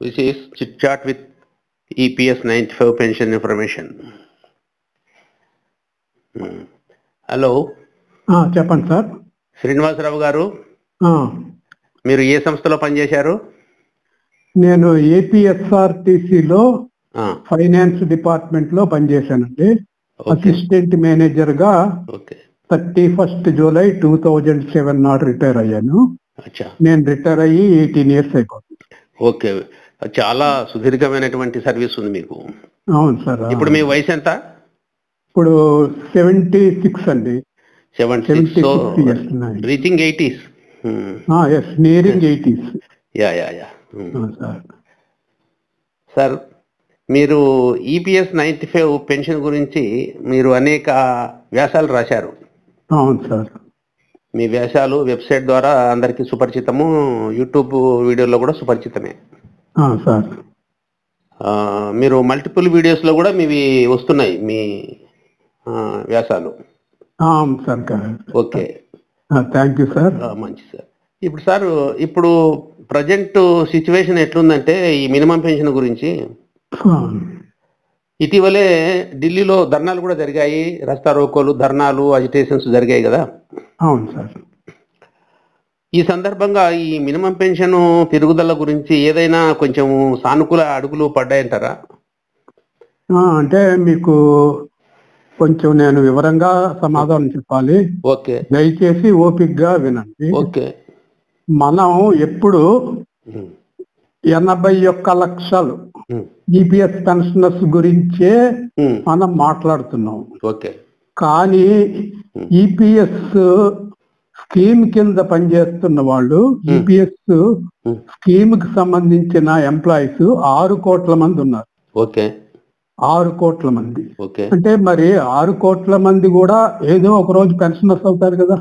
This is Chit Chat with EPS 95 pension information. Hello, చెప్పండి sir. Srinivasarao గారు, మీరు ఏ సంస్థలో పనిచేశారు? నేను ఏపీఎస్ఆర్టీసీలో ఫైనాన్స్ డిపార్ట్మెంట్ లో పనిచేశానండి. అసిస్టెంట్ మేనేజర్ గా 31 జూలై 2007 నాడు రిటైర్ అయ్యాను. నేను రిటైర్ అయ్యి 18 years అయిపోతుంది. ఓకే, చాలా సుదీర్ఘమైనటువంటి సర్వీస్ ఉంది మీకు. అవును సార్. ఇప్పుడు మీ వయసు ఎంత? ఇప్పుడు 76 అండి. 76 reaching 80s. yes, nearing 80s. Yeah. Sir, మీరు ఈపీఎస్ 95 పెన్షన్ గురించి మీరు అనేక వ్యాసాలు రాశారు. అవును సార్. మీ వ్యాసాలు వెబ్సైట్ ద్వారా అందరికీ సుపరిచితము, యూట్యూబ్ వీడియోలో కూడా సుపరిచితమే. సార్, మీరు మల్టిపుల్ వీడియోస్లో కూడా మీవి వస్తున్నాయి, మీ వ్యాసాలు. Sir. Okay, thank you sir. మంచి సార్. ఇప్పుడు ప్రజెంట్ సిచ్యువేషన్ ఎట్లుందంటే ఈ మినిమం పెన్షన్ గురించి ఇటీవలే ఢిల్లీలో ధర్నాలు కూడా జరిగాయి, రస్తా రోకోలు, ధర్నాలు, అజిటేషన్స్ జరిగాయి కదా. అవును సార్. ఈ సందర్భంగా ఈ మినిమం పెన్షన్ పెరుగుదల గురించి ఏదైనా కొంచెం సానుకూల అడుగులు పడ్డాయంటారా? అంటే మీకు కొంచెం నేను వివరంగా సమాధానం చెప్పాలి. ఓకే, దయచేసి ఓపికగా వినండి. ఓకే. మనం ఎప్పుడు 81 లక్షలు ఈపీఎస్ పెన్షనర్స్ గురించే మనం మాట్లాడుతున్నాం. ఓకే. కానీ ఈపీఎస్ స్కీమ్ కింద పనిచేస్తున్న వాళ్ళు, ఈపీఎస్ స్కీమ్ కి సంబంధించిన ఎంప్లాయీస్ 6 కోట్ల మంది ఉన్నారు. ఓకే, 6 కోట్ల మంది. ఓకే. అంటే మరి 6 కోట్ల మంది కూడా ఏదో ఒక రోజు పెన్షనర్స్ అవుతారు కదా.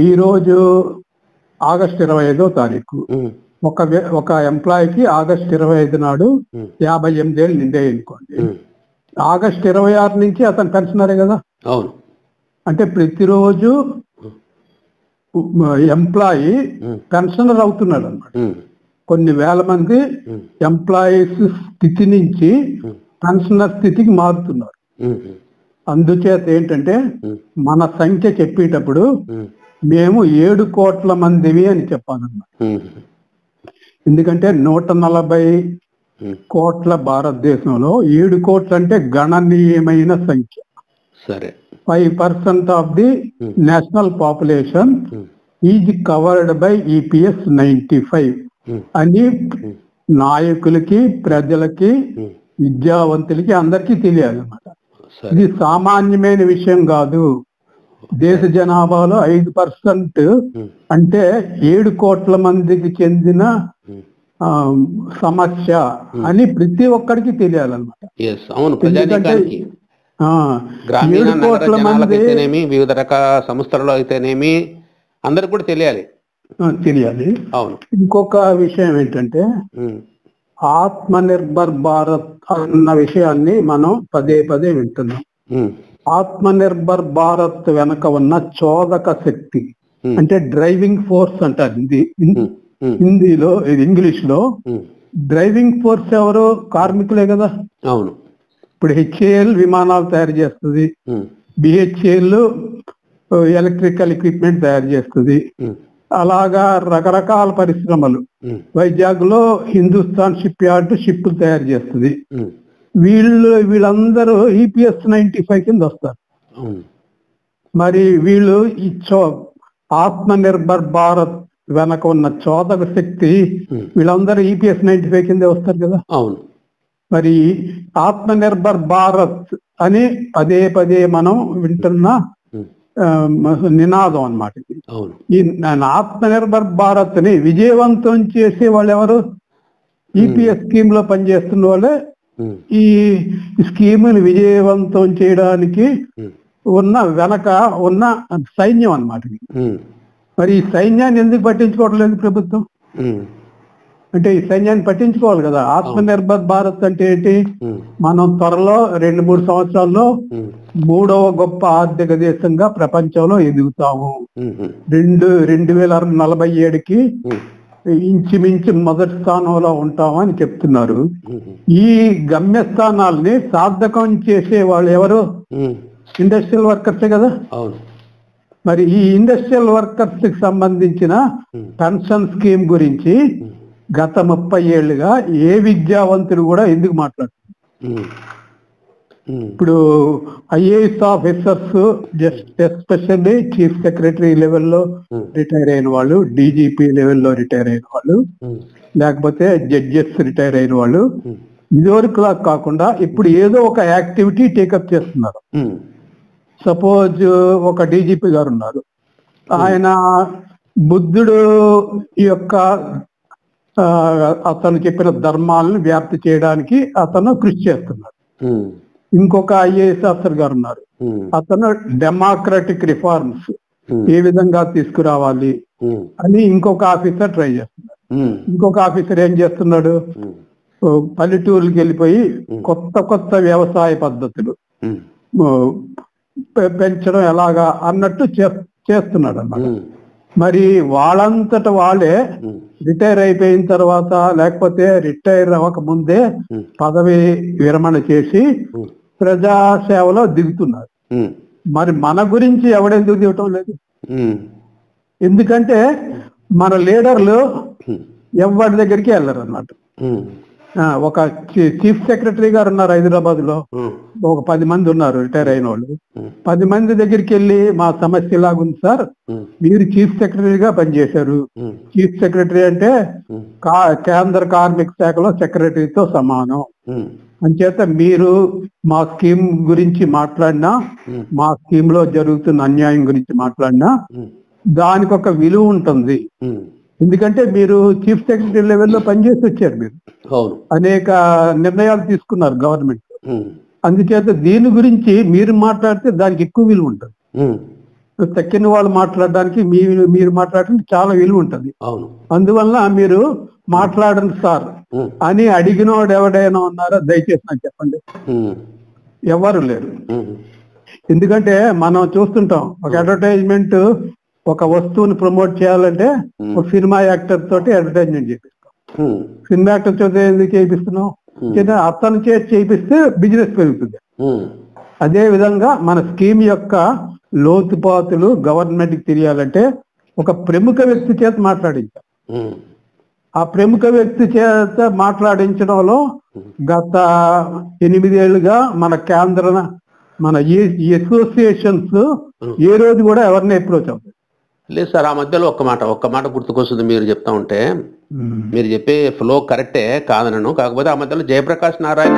ఈ రోజు ఆగస్టు 25వ తారీఖు. ఒక ఎంప్లాయీకి ఆగస్టు 25 నాడు 58 ఏళ్ళు నిండాయి అనుకోండి. ఆగస్టు 26 నుంచి అతను పెన్షనరే కదా. అవును. అంటే ప్రతిరోజు ఎంప్లాయీ పెన్షనర్ అవుతున్నాడు అన్నమాట. కొన్ని వేల మంది ఎంప్లాయీస్ స్థితి నుంచి పెన్షనర్ స్థితికి మారుతున్నారు. అందుచేత ఏంటంటే మన సంఖ్య చెప్పేటప్పుడు మేము 7 కోట్ల మందివి అని చెప్పాలన్నమాట. ఎందుకంటే 140 కోట్ల భారతదేశంలో 7 కోట్లు అంటే గణనీయమైన సంఖ్య. సరే. 5% of the national population is covered by EPS 95 అని నాయకులకి, ప్రజలకి, విద్యావంతులకి అందరికీ తెలియాలన్నమాట. ఇది సామాన్యమైన విషయం కాదు. దేశ జనాభాలో 5% అంటే 7 కోట్ల మందికి చెందిన సమస్య అని ప్రతి ఒక్కరికి తెలియాలన్నమాట. ఎందుకంటే 7 కోట్ల మంది వివిధ రకాల సంస్థలలో అయితేనేమి అందరికి కూడా తెలియాలి. అవును. ఇంకొక విషయం ఏంటంటే ఆత్మ నిర్భర్ భారత్ అన్న విషయాన్ని మనం పదే పదే వింటున్నాం. ఆత్మ నిర్భర్ భారత్ వెనక ఉన్న చోదక శక్తి అంటే డ్రైవింగ్ ఫోర్స్ అంటారు హిందీలో, ఇంగ్లీష్ లో. డ్రైవింగ్ ఫోర్స్ ఎవరు? కార్మికులే కదా. అవును. ఇప్పుడు హెచ్ఏఎల్ విమానాలు తయారు చేస్తుంది, బిహెచ్ఏఎల్ ఎలక్ట్రికల్ ఎక్విప్మెంట్ తయారు చేస్తుంది. అలాగా రకరకాల పరిశ్రమలు. వైజాగ్ లో హిందుస్థాన్ షిప్ యార్డ్ షిప్లు తయారు చేస్తుంది. వీళ్ళందరూ ఈపీఎస్ 95 కింద వస్తారు. మరి వీళ్ళు ఈ ఆత్మ నిర్భర్ భారత్ వెనక ఉన్న చోదక శక్తి వీళ్ళందరూ ఈపీఎస్ 95 కిందే వస్తారు కదా. అవును. మరి ఆత్మ నిర్భర్ భారత్ అని పదే పదే మనం వింటున్న నినాదం అన్నమాట. ఈ ఆత్మ నిర్భర్ భారత్ ని విజయవంతం చేసే వాళ్ళు ఎవరు? ఈపీఎస్ స్కీమ్ లో పనిచేస్తున్న వాళ్ళే. ఈ స్కీముని విజయవంతం చేయడానికి వెనక ఉన్న సైన్యం అన్నమాట. మరి ఈ సైన్యాన్ని ఎందుకు పట్టించుకోవట్లేదు ప్రభుత్వం? అంటే ఈ సైన్యాన్ని పట్టించుకోవాలి కదా. ఆత్మ నిర్భర్ భారత్ అంటే ఏంటి? మనం త్వరలో 2-3 సంవత్సరాల్లో 3వ గొప్ప ఆర్థిక దేశంగా ప్రపంచంలో ఎదుగుతాము. 2047కి ఇంచుమించు మొదటి స్థానంలో ఉంటామని చెప్తున్నారు. ఈ గమ్యస్థానాల్ని సార్థకం చేసే వాళ్ళు ఎవరు? ఇండస్ట్రియల్ వర్కర్సే కదా. అవును. మరి ఈ ఇండస్ట్రియల్ వర్కర్స్ కి సంబంధించిన పెన్షన్ స్కీమ్ గురించి గత 30 ఏళ్లుగా ఏ విద్యావంతుడు కూడా ఎందుకు మాట్లాడుతున్నారు? ఇప్పుడు IAS officers, especially chief secretary లెవెల్లో రిటైర్ అయిన వాళ్ళు, డీజీపీ లెవెల్లో రిటైర్ అయిన వాళ్ళు, లేకపోతే జడ్జెస్ రిటైర్ అయిన వాళ్ళు, ఇదివరకులా కాకుండా ఇప్పుడు ఏదో ఒక యాక్టివిటీ టేకప్ చేస్తున్నారు. సపోజ్ ఒక డీజీపీ గారు ఉన్నారు, ఆయన బుద్ధుడు యొక్క అతను చెప్పిన ధర్మాలను వ్యాప్తి చేయడానికి అతను కృషి చేస్తున్నారు. ఇంకొక ఐఏఎస్ ఆఫీసర్ గారు ఉన్నారు, అతను డెమోక్రటిక్ రిఫార్మ్స్ ఏ విధంగా తీసుకురావాలి అని ఇంకొక ఆఫీసర్ ట్రై చేస్తున్నారు. ఇంకొక ఆఫీసర్ ఏం చేస్తున్నాడు, పల్లెటూరుకి వెళ్ళిపోయి కొత్త కొత్త వ్యవసాయ పద్ధతులు పెంచడం ఎలాగా అన్నట్టు చేస్తున్నాడు అన్నమాట. మరి వాళ్ళంతట వాళ్ళే రిటైర్ అయిపోయిన తర్వాత, లేకపోతే రిటైర్ అవ్వక ముందే పదవి విరమణ చేసి ప్రజాసేవలో దిగుతున్నారు. మరి మన గురించి ఎవడెందుకు దిగటం లేదు? ఎందుకంటే మన లీడర్లు ఎవరి దగ్గరికి వెళ్ళరు అన్నమాట. ఒక చీఫ్ సెక్రటరీ గారు ఉన్నారు హైదరాబాద్ లో, ఒక 10 మంది ఉన్నారు రిటైర్ అయిన వాళ్ళు. 10 మంది దగ్గరికి వెళ్ళి మా సమస్య ఇలాగుంది సార్, మీరు చీఫ్ సెక్రటరీగా పనిచేశారు. చీఫ్ సెక్రటరీ అంటే కేంద్ర కార్మిక శాఖలో సెక్రటరీతో సమానం. అంచేత మీరు మా స్కీమ్ గురించి మాట్లాడినా, మా స్కీమ్ లో జరుగుతున్న అన్యాయం గురించి మాట్లాడినా దానికి ఒక విలువ ఉంటుంది. ఎందుకంటే మీరు చీఫ్ సెక్రటరీ లెవెల్లో పనిచేసి వచ్చారు, మీరు అనేక నిర్ణయాలు తీసుకున్నారు గవర్నమెంట్. అందుచేత దీని గురించి మీరు మాట్లాడితే దానికి ఎక్కువ విలువ ఉంటుంది. తక్కిన వాళ్ళు మాట్లాడడానికి మీరు మాట్లాడడానికి చాలా విలువ ఉంటుంది. అందువల్ల మీరు మాట్లాడండి సార్ అని అడిగినోడు ఎవడైనా ఉన్నారో దయచేసి నాకు చెప్పండి. ఎవరు లేరు. ఎందుకంటే మనం చూస్తుంటాం, ఒక అడ్వర్టైజ్మెంట్, ఒక వస్తువుని ప్రమోట్ చేయాలంటే ఒక సినిమా యాక్టర్ తోటి అడ్వర్టైజ్మెంట్ చేపిస్తాం. సినిమా యాక్టర్ తోటి ఎందుకు చేయిస్తున్నాం? అతను చేసి చేయిస్తే బిజినెస్ పెరుగుతుంది. అదే విధంగా మన స్కీమ్ యొక్క లోతుపాతులు గవర్నమెంట్ కి తెలియాలంటే ఒక ప్రముఖ వ్యక్తి చేత మాట్లాడించాలి. ఆ ప్రముఖ వ్యక్తి చేత మాట్లాడించడంలో గత 8 ఏళ్లుగా మన కేంద్ర మన అసోసియేషన్స్ ఏ రోజు కూడా ఎవరిని అప్రోచ్ అవుతుంది లేదు సార్. ఆ మధ్యలో ఒక్క మాట గుర్తుకొస్తుంది మీరు చెప్తా ఉంటే. మీరు చెప్పే ఫ్లో కరెక్టే కాదనను, కాకపోతే ఆ మధ్యలో జయప్రకాష్ నారాయణ